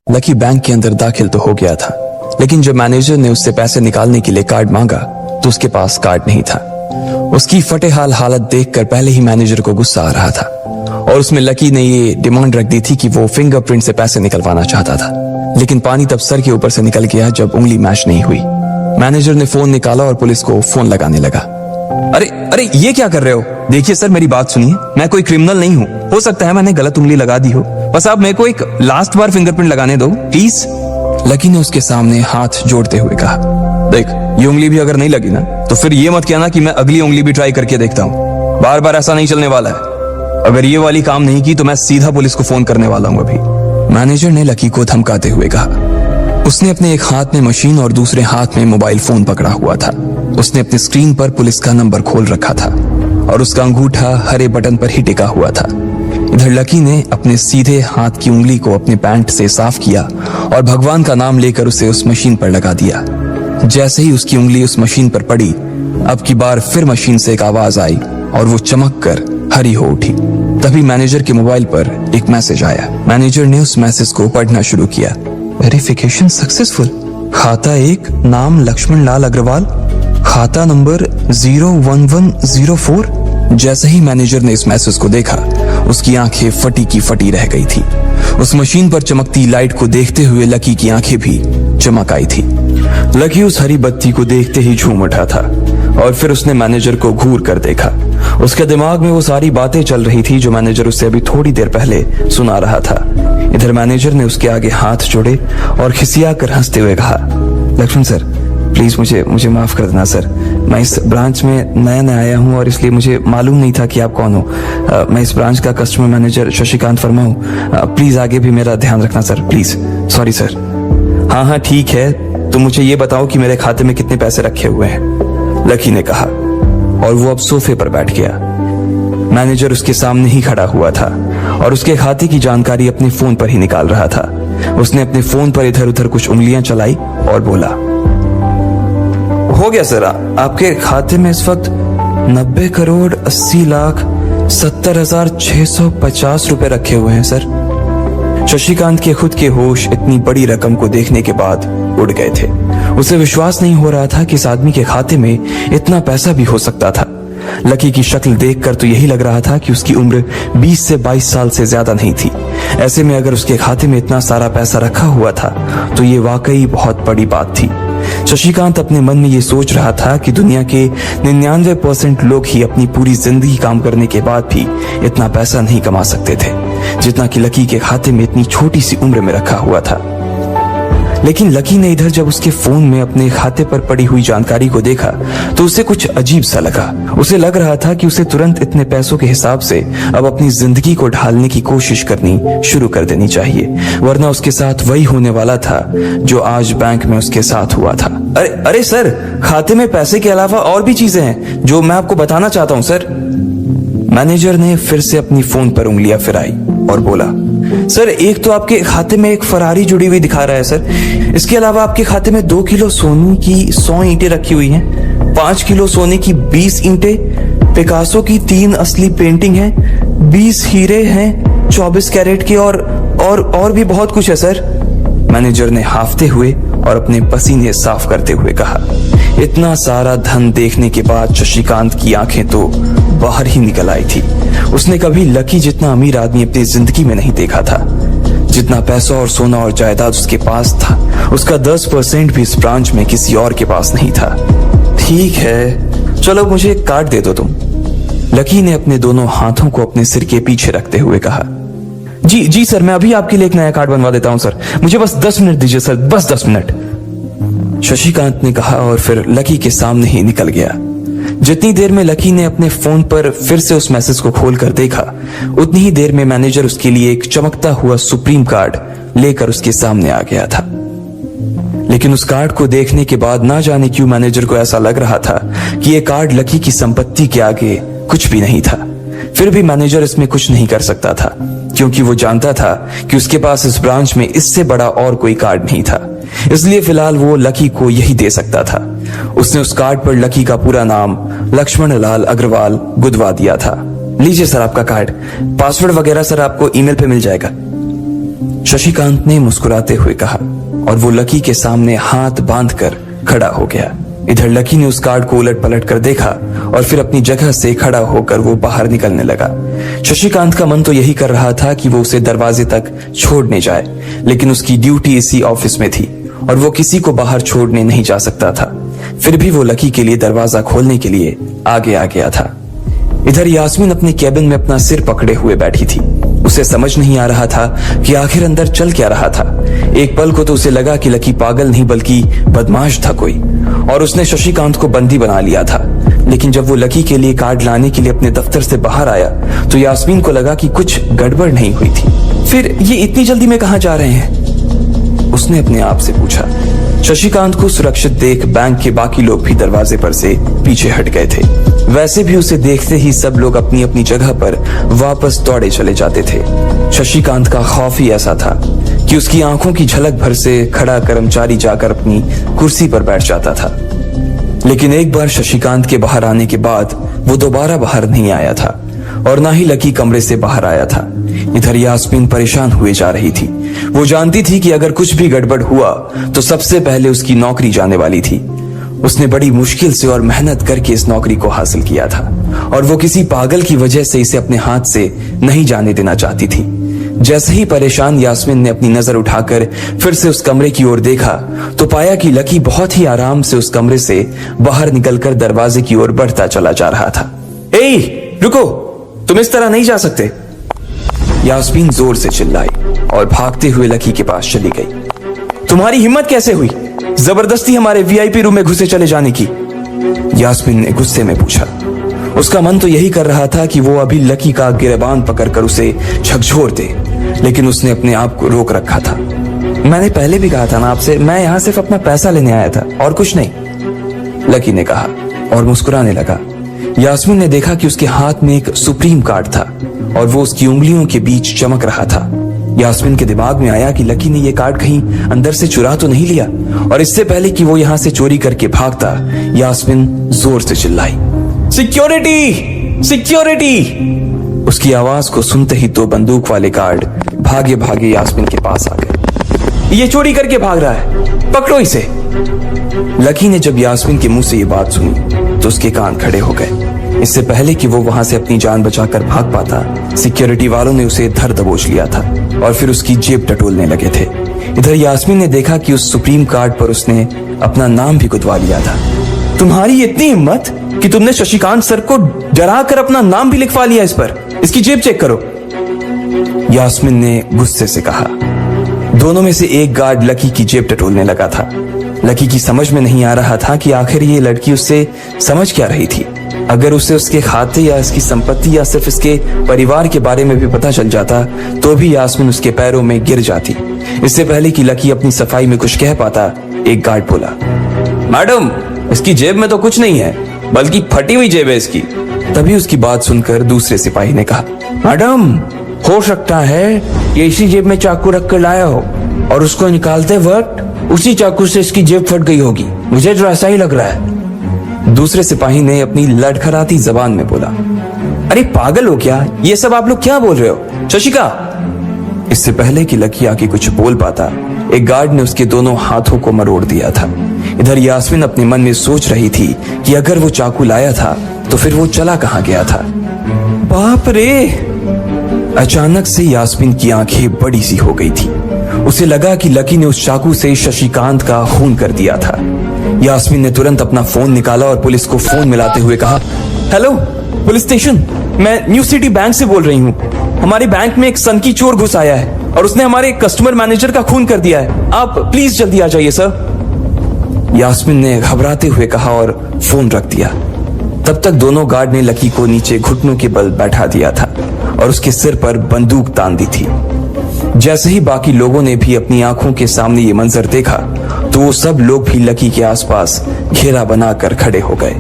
Lucky bank के अंदर दाखिल तो हो गया था, लेकिन जब मैनेजर ने उससे पैसे निकालने के लिए कार्ड मांगा तो उसके पास कार्ड नहीं था। उसकी फटेहाल हालत देखकर पहले ही मैनेजर को गुस्सा आ रहा था और उसमें लकी ने ये डिमांड रख दी थी कि वो फिंगरप्रिंट से पैसे निकलवाना चाहता था। लेकिन पानी तब सर के ऊपर से निकल गया जब उंगली मैच नहीं हुई। मैनेजर ने फोन निकाला और पुलिस को फोन लगाने लगा। अरे अरे ये क्या कर रहे हो? देखिए सर, मेरी बात सुनिए, मैं कोई क्रिमिनल नहीं हूँ। हो सकता है मैंने गलत उंगली लगा दी हो, बस आप मेरे को एक लास्ट बार फिंगरप्रिंट लगाने दो प्लीज। लकी ने उसके सामने हाथ जोड़ते हुए कहा, देख, ये उंगली भी अगर नहीं लगी ना तो फिर ये मत कहना कि मैं अगली उंगली भी ट्राई करके देखता हूँ। बार बार ऐसा नहीं चलने वाला है। अगर ये वाली काम नहीं की तो मैं सीधा पुलिस को फोन करने वाला हूँ अभी। मैनेजर ने लकी को धमकाते हुए कहा। उसने अपने एक हाथ में मशीन और दूसरे हाथ में मोबाइल फोन पकड़ा हुआ था। उसने अपनी स्क्रीन पर पुलिस का नंबर खोल रखा था और उसका अंगूठा हरे बटन पर ही टिका हुआ था। इधर लकी ने अपने सीधे हाथ की उंगली को अपने पैंट से साफ किया और भगवान का नाम लेकर उसे उस मशीन पर लगा दिया। जैसे ही उसकी उंगली उस मशीन पर पड़ी, अब की बार फिर मशीन से एक आवाज आई और वो चमक कर हरी हो उठी। तभी मैनेजर के मोबाइल पर एक मैसेज आया। मैनेजर ने उस मैसेज को पढ़ना शुरू किया। Verification successful. खाता 1, नाम लक्ष्मण लाल अग्रवाल, खाता नंबर 01104। जैसे ही मैनेजर ने इस मैसेज को देखा, उसकी आंखें फटी की फटी रह गई थी। उस मशीन पर चमकती लाइट को देखते हुए लकी की आंखें भी चमक आई थी। लकी उस हरी बत्ती को देखते ही झूम उठा था और फिर उसने मैनेजर को घूर कर देखा। उसके दिमाग में वो सारी बातें चल रही थी जो मैनेजर उससे अभी थोड़ी देर पहले सुना रहा था। इधर मैनेजर ने उसके आगे हाथ जोड़े और खिसिया कर हंसते हुए कहा, लक्ष्मण सर, प्लीज मुझे माफ कर देना सर। मैं इस ब्रांच में नया आया हूँ और इसलिए मुझे मालूम नहीं था कि आप कौन हो। मैं इस ब्रांच का कस्टमर मैनेजर शशिकांत वर्मा हूँ। प्लीज आगे भी मेरा ध्यान रखना सर, प्लीज। Sorry sir. हाँ ठीक है, तो मुझे ये बताओ कि मेरे खाते में कितने पैसे रखे हुए हैं, लकी ने कहा और वो अब सोफे पर बैठ गया। मैनेजर उसके सामने ही खड़ा हुआ था और उसके खाते की जानकारी अपने फोन पर ही निकाल रहा था। उसने अपने फोन पर इधर उधर कुछ उंगलियां चलाई और बोला, हो गया सर, आपके खाते में इस वक्त 90,80,70,650 रुपए रखे हुए हैं सर। शशिकांत के खुद के होश इतनी बड़ी रकम को देखने के बाद उड़ गए थे। उसे विश्वास नहीं हो रहा था कि इस आदमी के खाते में इतना पैसा भी हो सकता था। लकी की शक्ल देखकर तो यही लग रहा था कि उसकी उम्र 20 से 22 साल से ज्यादा नहीं थी। ऐसे में अगर उसके खाते में इतना सारा पैसा रखा हुआ था तो ये वाकई बहुत बड़ी बात थी। शशिकांत अपने मन में ये सोच रहा था कि दुनिया के 99% लोग ही अपनी पूरी जिंदगी काम करने के बाद भी इतना पैसा नहीं कमा सकते थे जितना कि लकी के खाते में इतनी छोटी सी उम्र में रखा हुआ था। लेकिन लकी ने इधर जब उसके फोन में अपने खाते पर पड़ी हुई जानकारी को देखा तो उसे कुछ अजीब सा लगा। उसे लग रहा था कि उसे तुरंत इतने पैसों के हिसाब से अब अपनी जिंदगी को ढालने की कोशिश करनी शुरू कर देनी चाहिए, वरना उसके साथ वही होने वाला था जो आज बैंक में उसके साथ हुआ था। अरे सर, खाते में पैसे के अलावा और भी चीजें हैं जो मैं आपको बताना चाहता हूँ सर। मैनेजर ने फिर से अपनी फोन पर उंगलियां फिराई और बोला, सर, एक तो आपके खाते में एक फरारी जुड़ी हुई दिखा रहा है सर। इसके अलावा आपके खाते में 2 किलो सोने की 100 ईंटें रखी हुई हैं, 5 किलो सोने की 20 ईंटें, पिकासो की 3 असली पेंटिंग हैं, 20 हीरे हैं 24 कैरेट के और भी बहुत कुछ है सर। मैनेजर ने हाफते हुए और अपने पसीने साफ करते हुए कहा। इतना सारा धन देखने के बाद शशिकांत की आंखें तो बाहर ही निकल आई थी। उसने कभी लकी जितना अमीर आदमी अपनी जिंदगी में नहीं देखा था। जितना पैसा और सोना और जायदाद उसके पास था, उसका 10% भी इस ब्रांच में किसी और के पास नहीं था। ठीक है, चलो मुझे एक कार्ड दे दो तुम, लकी ने अपने दोनों हाथों को अपने सिर के पीछे रखते हुए कहा। जी सर, मैं अभी आपके लिए एक नया कार्ड बनवा देता हूं सर। मुझे बस 10 मिनट दीजिए सर, बस 10 मिनट, शशिकांत ने कहा और फिर लकी के सामने ही निकल गया। जितनी देर में लकी ने अपने फोन पर फिर से उस मैसेज को खोलकर देखा, उतनी ही देर में मैनेजर उसके लिए एक चमकता हुआ सुप्रीम कार्ड लेकर उसके सामने आ गया था। लेकिन उस कार्ड को देखने के बाद ना जाने क्यों मैनेजर को ऐसा लग रहा था कि यह कार्ड लकी की संपत्ति के आगे कुछ भी नहीं था। फिर भी मैनेजर इसमें कुछ नहीं कर सकता था क्योंकि वो जानता था कि उसके पास इस ब्रांच में इससे बड़ा और कोई कार्ड नहीं था। इसलिए फिलहाल वो लकी को यही दे सकता था। उसने उस कार्ड पर लकी का पूरा नाम लक्ष्मण लाल अग्रवाल गुदवा दिया था। लीजिए सर आपका कार्ड, पासवर्ड वगैरह सर आपको ईमेल पे मिल जाएगा। शशिकांत ने मुस्कुराते हुए कहा और वो लकी के सामने हाथ बांधकर खड़ा हो गया। इधर लकी ने उस कार्ड को उलट पलट कर देखा और फिर अपनी जगह से खड़ा होकर वो बाहर निकलने लगा। शशिकांत का मन तो यही कर रहा था कि वो उसे दरवाजे तक छोड़ने जाए, लेकिन उसकी ड्यूटी इसी ऑफिस में थी और वो किसी को बाहर छोड़ने नहीं जा सकता था। फिर भी वो लकी के लिए दरवाजा खोलने के लिए आगे आ गया था। इधर यास्मीन अपने कैबिन में अपना सिर पकड़े हुए बैठी थी। उसे समझ नहीं आ रहा था कि आखिर अंदर चल क्या रहा था। एक पल को तो उसे लगा कि लकी पागल नहीं बल्कि बदमाश था कोई, और उसने शशिकांत को बंदी बना लिया था। लेकिन जब वो लकी के लिए कार्ड लाने के लिए अपने दफ्तर से बाहर आया तो यास्मीन को लगा कि कुछ गड़बड़ नहीं हुई थी। फिर ये इतनी जल्दी में कहां जा रहे हैं? उसने अपने आप से पूछा। शशिकांत को सुरक्षित देख बैंक के बाकी लोग भी दरवाजे पर से पीछे हट गए थे। वैसे भी उसे देखते ही सब लोग अपनी अपनी जगह पर वापस दौड़े चले जाते थे। शशिकांत का खौफ ही ऐसा था कि उसकी आंखों की झलक भर से खड़ा कर्मचारी जाकर अपनी कुर्सी पर बैठ जाता था। लेकिन एक बार शशिकांत के बाहर आने के बाद वो दोबारा बाहर नहीं आया था और ना ही लकी कमरे से बाहर आया था। इधर यास्मीन परेशान हुए जा रही थी। वो जानती थी कि अगर कुछ भी गड़बड़ हुआ तो सबसे पहले उसकी नौकरी जाने वाली थी। उसने बड़ी मुश्किल से और मेहनत करके इस नौकरी को हासिल किया था और वो किसी पागल की वजह से इसे अपने हाथ से नहीं जाने देना चाहती थी। जैसे ही परेशान यास्मीन ने अपनी नजर उठाकर फिर से उस कमरे की ओर देखा तो पाया कि लकी बहुत ही आराम से उस कमरे से बाहर निकलकर दरवाजे की ओर बढ़ता चला जा रहा था। ए, रुको, तुम इस तरह नहीं जा सकते। यास्मीन जोर से चिल्लाई और भागते हुए लकी के पास चली गई। तुम्हारी हिम्मत कैसे हुई जबरदस्ती हमारे वीआईपी रूम में घुसे चले जाने की? यास्मीन ने गुस्से में पूछा। उसका मन तो यही कर रहा था कि वो अभी लकी का गिरबान पकड़कर उसे झकझोर दे, लेकिन उसने अपने आप को रोक रखा था। मैंने पहले भी कहा था ना आपसे, मैं यहां सिर्फ अपना पैसा लेने आया था और कुछ नहीं, लकी ने कहा और मुस्कुराने लगा। यास्मीन ने देखा कि उसके हाथ में एक सुप्रीम कार्ड था और वो उसकी उंगलियों के बीच चमक रहा था। यास्मीन के दिमाग में आया कि लकी ने ये कार्ड कहीं अंदर से चुरा तो नहीं लिया, और इससे पहले कि वो यहां से चोरी करके भागता यास्मीन जोर से चिल्लाई, सिक्योरिटी, सिक्योरिटी। उसकी आवाज को सुनते ही दो बंदूक वाले गार्ड भागे भागे यास्मीन के पास आ गए। ये चोरी करके भाग रहा है, पकड़ो इसे। लकी ने जब यास्मीन के मुंह से ये बात सुनी तो उसके कान खड़े हो गए। इससे पहले कि वो वहां से अपनी जान बचाकर भाग पाता, सिक्योरिटी वालों ने उसे धर दबोच लिया था और फिर उसकी जेब टटोलने लगे थे। इधर यास्मीन ने देखा कि उस सुप्रीम कार्ड पर उसने अपना नाम भी गुदवा लिया था। तुम्हारी इतनी हिम्मत कि तुमने शशिकांत सर को डरा कर अपना नाम भी लिखवा लिया इस पर। इसकी जेब चेक करो, यास्मीन ने गुस्से से कहा। दोनों में से एक गार्ड लकी की जेब टटोलने लगा था। लकी की समझ में नहीं आ रहा था कि आखिर ये लड़की उससे समझ क्या रही थी। अगर उसे उसके खाते या इसकी संपत्ति या सिर्फ इसके परिवार के बारे में भी पता चल जाता तो भी यास्मीन उसके पैरों में गिर जाती। इससे पहले कि लकी अपनी सफाई में कुछ कह पाता, एक गार्ड बोला, मैडम, इसकी जेब में तो कुछ नहीं है, बल्कि फटी हुई जेब है इसकी। तभी उसकी बात सुनकर दूसरे सिपाही ने कहा, मैडम, हो सकता है ये इसी जेब में चाकू रख कर लाया हो और उसको निकालते वक्त उसी चाकू से इसकी जेब फट गई होगी। मुझे तो ऐसा ही लग रहा है। दूसरे सिपाही ने अपनी लड़खड़ाती जबान में बोला, अरे पागल हो क्या? ये सब आप लोग क्या बोल रहे हो? शशिका। इससे पहले कि लकी आके कुछ बोल पाता, एक गार्ड ने उसके दोनों हाथों को मरोड़ दिया था। इधर यास्मीन अपने मन में सोच रही थी कि अगर वो चाकू लाया था तो फिर वो चला कहां गया था। बाप रे! अचानक से यास्मीन की आंखें बड़ी सी हो गई थी। उसे लगा कि लकी ने उस चाकू से शशिकांत का खून कर दिया था। यास्मीन ने तुरंत अपना फोन निकाला और पुलिस को फोन मिलाते हुए कहा, हेलो पुलिस स्टेशन, मैं न्यू सिटी बैंक से बोल रही हूँ। हमारे बैंक में एक सनकी चोर घुस आया है और उसने हमारे कस्टमर मैनेजर का खून कर दिया है। आप प्लीज जल्दी आ जाइए सर। यास्मीन ने घबराते हुए कहा और फोन रख दिया। तब तक दोनों गार्ड ने लकी को नीचे घुटनों के बल बैठा दिया था और उसके सिर पर बंदूक तान दी थी। जैसे ही बाकी लोगों ने भी अपनी आंखों के सामने ये मंजर देखा तो वो सब लोग भी लकी के आसपास घेरा बनाकर खड़े हो गए।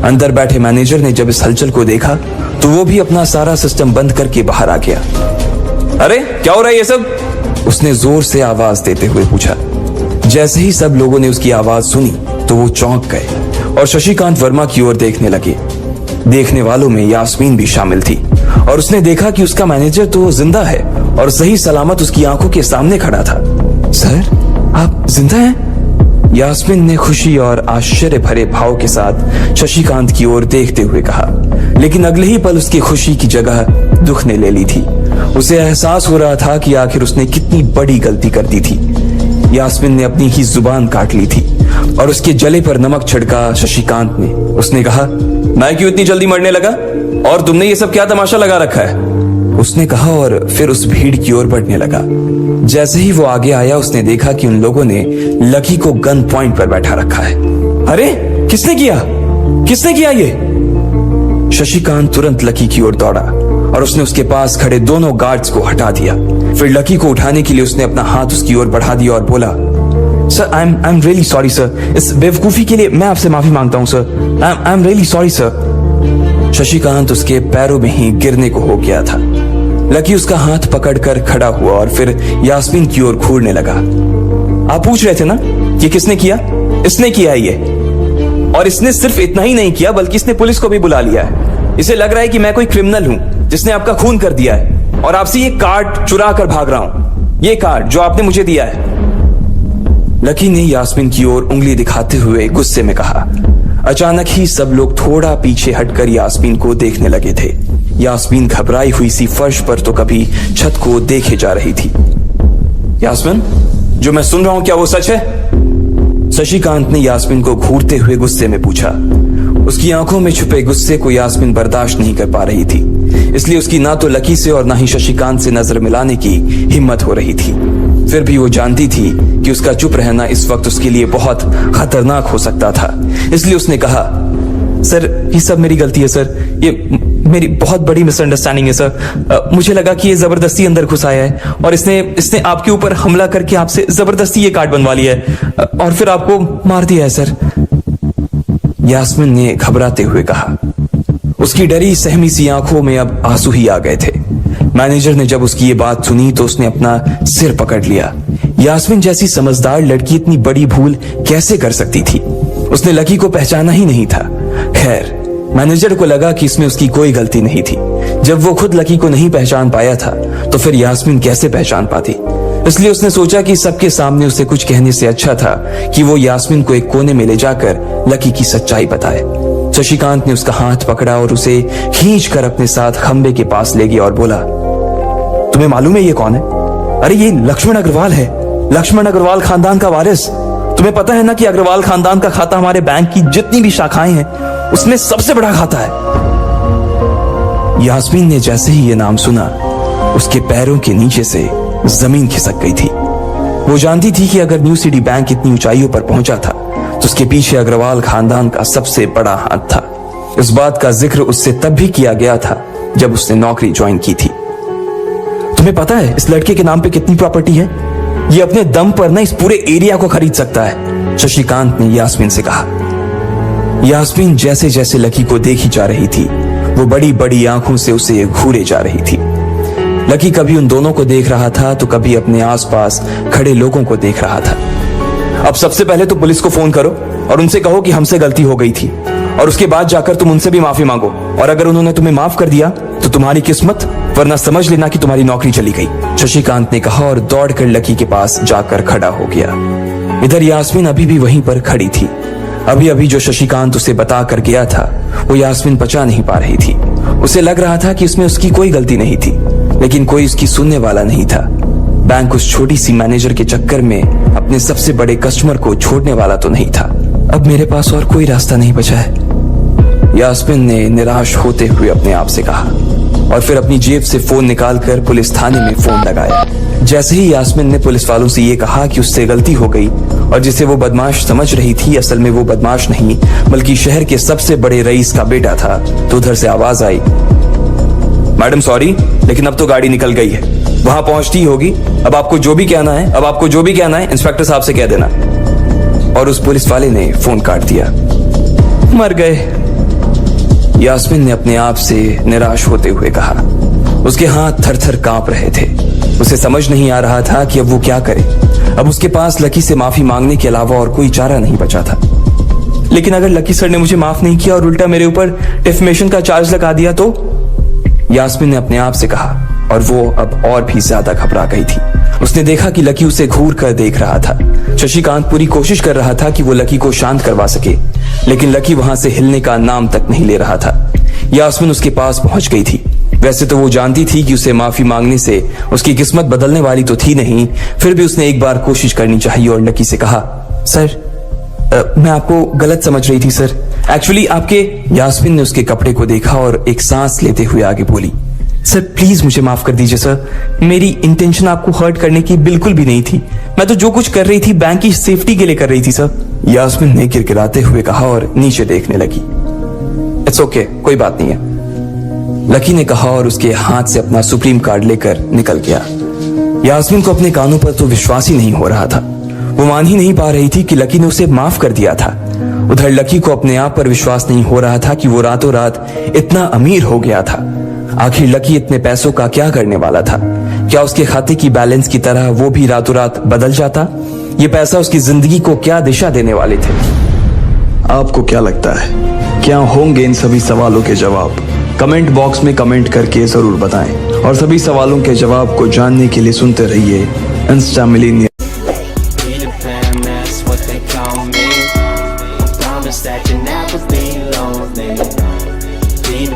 अंदर बैठे मैनेजर ने जब इस हलचल को देखा तो वो भी अपना सारा सिस्टम बंद करके बाहर आ गया। अरे क्या हो रहा है ये सब? उसने जोर से आवाज देते हुए पूछा। जैसे ही सब लोगों ने उसकी आवाज सुनी तो वो चौंक गए और शशिकांत वर्मा की ओर देखने लगे। देखने वालों में यास्मीन भी शामिल थी और उसने देखा कि उसका मैनेजर तो जिंदा है और सही सलामत उसकी आंखों के सामने खड़ा था। सर, आप जिंदा हैं? यास्मीन ने खुशी और आश्चर्य भरे भाव के साथ शशिकांत की ओर देखते हुए कहा, लेकिन अगले ही पल उसकी खुशी की जगह दुख ने ले ली थी। उसे एहसास हो रहा था कि आखिर उसने कितनी बड़ी गलती कर दी थी। यास्मीन ने अपनी ही जुबान काट ली थी और उसके जले पर नमक छिड़का शशिकांत ने। उसने कहा, मैं क्यों इतनी जल्दी मरने लगा और तुमने ये सब क्या तमाशा लगा रखा है? उसने कहा और फिर उस भीड़ की ओर बढ़ने लगा। जैसे ही वो आगे आया उसने देखा कि उन लोगों ने लकी को गन पॉइंट पर बैठा रखा है। अरे किसने किया ये? शशिकांत तुरंत लकी की ओर दौड़ा और उसने उसके पास खड़े दोनों गार्ड्स को हटा दिया। फिर लकी को उठाने के लिए उसने अपना हाथ उसकी ओर बढ़ा दिया और बोला, sir I am really sorry sir, इस बेवकूफी के लिए मैं आपसे माफी मांगता हूं sir, I am really sorry sir. Shashikant उसके पैरों में ही गिरने को हो गया था। लकी उसका हाथ पकड़कर खड़ा हुआ और फिर यास्मीन की ओर घूरने लगा। आप पूछ रहे थे ना कि किसने किया? इसने किया है ये, और इसने सिर्फ इतना ही नहीं किया बल्कि इसने पुलिस को भी बुला लिया है। इसे लग रहा है कि मैं कोई क्रिमिनल हूं जिसने आपका खून कर दिया है और आपसे ये कार्ड चुरा कर भाग रहा हूं, ये कार्ड जो आपने मुझे दिया है। लकी ने यास्मीन की ओर उंगली दिखाते हुए गुस्से में कहा। अचानक ही सब लोग थोड़ा पीछे हटकर यास्मीन को देखने लगे थे। यास्मीन घबराई हुई सी फर्श पर तो कभी छत को देखे जा रही थी। यास्मीन, जो मैं सुन रहा हूं क्या वो सच है? शशिकांत ने यास्मीन को घूरते हुए गुस्से में पूछा। उसकी आंखों में छुपे गुस्से को यास्मीन बर्दाश्त नहीं कर पा रही थी, इसलिए उसकी ना तो लकी से और ना ही शशिकांत से नजर मिलाने की हिम्मत हो रही थी। फिर भी वो जानती थी कि उसका चुप रहना इस वक्त उसके लिए बहुत खतरनाक हो सकता था, इसलिए उसने कहा, सर ये सब मेरी गलती है सर, ये मेरी बहुत बड़ी मिसअंडरस्टैंडिंग है सर। मुझे लगा कि ये जबरदस्ती अंदर घुस आया है और इसने आपके ऊपर हमला करके आपसे जबरदस्ती ये कार्ड बनवा लिया है और फिर आपको मार दिया है सर। यास्मीन ने घबराते हुए कहा। उसकी डरी सहमी सी आंखों में अब आंसू ही आ गए थे। मैनेजर ने जब उसकी ये बात सुनी तो उसने अपना सिर पकड़ लिया। यास्मीन जैसी समझदार लड़की इतनी बड़ी भूल कैसे कर सकती थी? उसने लकी को पहचाना ही नहीं था। खैर, मैनेजर को लगा कि इसमें उसकी कोई गलती नहीं थी। जब वो खुद लकी को नहीं पहचान पाया था तो फिर यास्मीन कैसे पहचान पाती? इसलिए उसने सोचा कि सबके सामने उसे कुछ कहने से अच्छा था कि वो यास्मीन को एक कोने में ले जाकर लकी की सच्चाई बताए। शशिकांत ने उसका हाथ पकड़ा और उसे खींचकर अपने साथ खंबे के पास ले गया और बोला, तुम्हें मालूम है ये कौन है? अरे ये लक्ष्मण अग्रवाल है, लक्ष्मण अग्रवाल खानदान का वारिस। तुम्हें पता है ना कि अग्रवाल खानदान का खाता हमारे बैंक की जितनी भी शाखाएं हैं उसमें सबसे बड़ा खाता है। यास्मीन ने जैसे ही ये नाम सुना उसके पैरों के नीचे से जमीन खिसक गई थी। वो जानती थी कि अगर न्यू सिटी बैंक इतनी ऊंचाइयों पर पहुंचा था तो उसके पीछे अग्रवाल खानदान का सबसे बड़ा हाथ था। इस बात का जिक्र उससे तब भी किया गया था जब उसने नौकरी ज्वाइन की थी। तुम्हें पता है इस लड़के के नाम पे कितनी प्रॉपर्टी है? ये अपने दम पर ना इस पूरे एरिया को खरीद सकता है, शशिकांत ने यास्मीन से कहा। यास्मीन जैसे जैसे लकी को देखी जा रही थी वो बड़ी बड़ी आंखों से उसे घूरे जा रही थी। लकी कभी उन दोनों को देख रहा था तो कभी अपने आसपास खड़े लोगों को देख रहा था। अब सबसे पहले तो पुलिस को फोन करो और उनसे कहो कि हमसे गलती हो गई थी, और उसके बाद जाकर तुम उनसे भी माफी मांगो, और अगर उन्होंने तुम्हें माफ कर दिया तो तुम्हारी किस्मत, वरना समझ लेना कि तुम्हारी नौकरी चली गई, शशिकांत ने कहा और दौड़कर लकी के पास जाकर खड़ा हो गया। इधर यास्मीन अभी भी वहीं पर खड़ी थी। अभी अभी जो शशिकांत उसे बता कर गया था वो यास्मीन पचा नहीं पा रही थी। उसे लग रहा था कि इसमें उसकी कोई गलती नहीं थी, लेकिन कोई उसकी सुनने वाला नहीं था। बैंक उस छोटी सी मैनेजर के चक्कर में अपने सबसे बड़े कस्टमर को छोड़ने वाला तो नहीं था। अब मेरे पास और कोई रास्ता नहीं बचा है, यास्मीन ने निराश होते हुए अपने आप से कहा, और फिर अपनी जेब से फोन निकालकर पुलिस थाने में फोन लगाया। जैसे ही यास्मीन ने पुलिस वालों से ये कहा कि उससे गलती हो गई और जिसे वो बदमाश समझ रही थी असल में वो बदमाश नहीं बल्कि शहर के सबसे बड़े रईस का बेटा था, तो उधर से आवाज आई, मैडम सॉरी, लेकिन अब तो गाड़ी निकल गई है, वहां पहुंचती होगी। अब आपको जो भी कहना है इंस्पेक्टर साहब से कह देना। और उस पुलिस वाले ने फोन काट दिया। मर गए, यास्मीन ने अपने आप से निराश होते हुए कहा। उसके हाथ थर थर कांप रहे थे। उसे समझ नहीं आ रहा था कि अब वो क्या करे। अब उसके पास लकी से माफी मांगने के अलावा और कोई चारा नहीं बचा था। लेकिन अगर लकी सर ने मुझे माफ नहीं किया और उल्टा मेरे ऊपर डिफेमेशन का चार्ज लगा दिया तो यास्मीन ने अपने आप से कहा, और वो अब और भी ज्यादा घबरा गई थी। उसने देखा कि लकी उसे घूर कर देख रहा था। शशिकांत पूरी कोशिश कर रहा था कि वो लकी को शांत करवा सके, लेकिन लकी वहां से हिलने का नाम तक नहीं ले रहा था। यास्मीन उसके पास पहुंच गई थी। वैसे तो वो जानती थी कि उसे माफी मांगने से उसकी किस्मत बदलने वाली तो थी नहीं, फिर भी उसने एक बार कोशिश करनी चाहिए और लकी से कहा, सर मैं आपको गलत समझ रही थी सर। एक्चुअली आपके। यास्मीन ने उसके कपड़े को देखा और एक सांस लेते हुए आगे बोली, सर प्लीज मुझे माफ कर दीजिए सर। मेरी इंटेंशन आपको हर्ट करने की बिल्कुल भी नहीं थी। मैं तो जो कुछ कर रही थी बैंक की सेफ्टी के लिए कर रही थी सर। यास्मीन ने गिड़गिड़ाते हुए कहा और नीचे देखने लगी। इट्स ओके, कोई बात नहीं है, लकी ने कहा और उसके हाथ से अपना सुप्रीम कार्ड लेकर निकल गया। यास्मीन को अपने कानों पर तो विश्वास ही नहीं हो रहा था। वो मान ही नहीं पा रही थी कि लकी ने उसे माफ कर दिया था। उधर लकी को अपने आप पर विश्वास नहीं हो रहा था कि वो रातों रात इतना अमीर हो गया था। आखिर लकी इतने पैसों का क्या करने वाला था? क्या उसके खाते की बैलेंस की तरह वो भी रातों रात बदल जाता? ये पैसा उसकी जिंदगी को क्या दिशा देने वाले थे? आपको क्या लगता है, क्या होंगे इन सभी सवालों के जवाब? कमेंट बॉक्स में कमेंट करके जरूर बताएं और सभी सवालों के जवाब को जानने के लिए सुनते रहिए Insta millennium. Peter Pan, that's what they call me. I promise that you're never